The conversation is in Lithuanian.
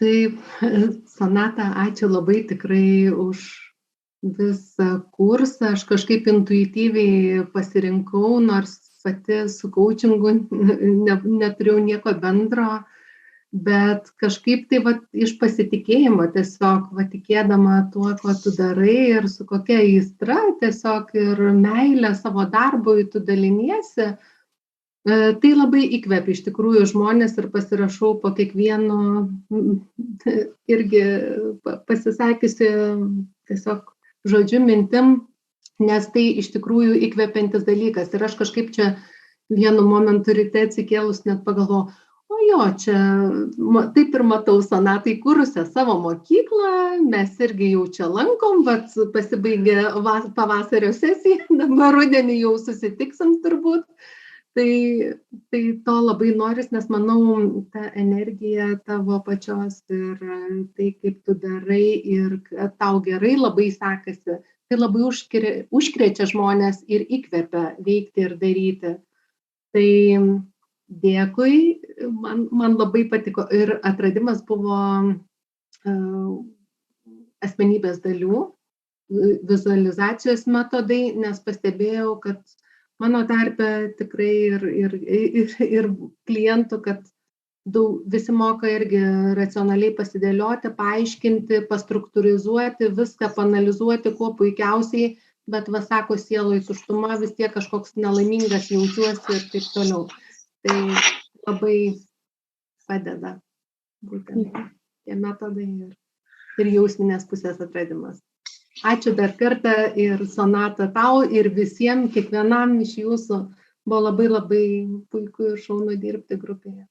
Taip, Sonata, ačiū labai tikrai už visą kursą. Aš kažkaip intuityviai pasirinkau, nors pati su coachingu neturėjau nieko bendro, bet kažkaip tai vat, iš pasitikėjimo tiesiog va, tikėdama tuo, ko tu darai ir su kokia aistra tiesiog ir meilė savo darbui tu daliniesi. Tai labai įkvepia iš tikrųjų žmonės ir pasirašau po kiekvienu irgi pasisakiusi tiesiog žodžiu mintim, nes tai iš tikrųjų įkvepiantis dalykas. Ir aš kažkaip čia vienu momentu ryte atsikėlus net pagalvojau, o jo, čia taip ir matau Sonatai kūrusią savo mokyklą, mes irgi jau čia lankom, bet pasibaigė pavasario sesija, dabar rudenį jau susitiksim turbūt. Tai to labai noris, nes manau, ta energija tavo pačios ir tai, kaip tu darai ir kad tau gerai labai sekasi, tai labai užkrečia žmonės ir įkvepia veikti ir daryti. Tai dėkui, man labai patiko ir atradimas buvo asmenybės dalių, vizualizacijos metodai, nes pastebėjau, kad mano tarpe tikrai ir klientų, kad visi moka irgi racionaliai pasidėlioti, paaiškinti, pastruktūrizuoti, viską paanalizuoti kuo puikiausiai, bet va sako sieloj tuštuma, vis tiek kažkoks nelaimingas jaučiuosi ir taip toliau. Tai labai padeda būtent tie metodai ir jausminės pusės atradimas. Ačiū dar kartą ir Sonata tau ir visiems, kiekvienam iš jūsų buvo labai puiku ir šaunu dirbti grupėje.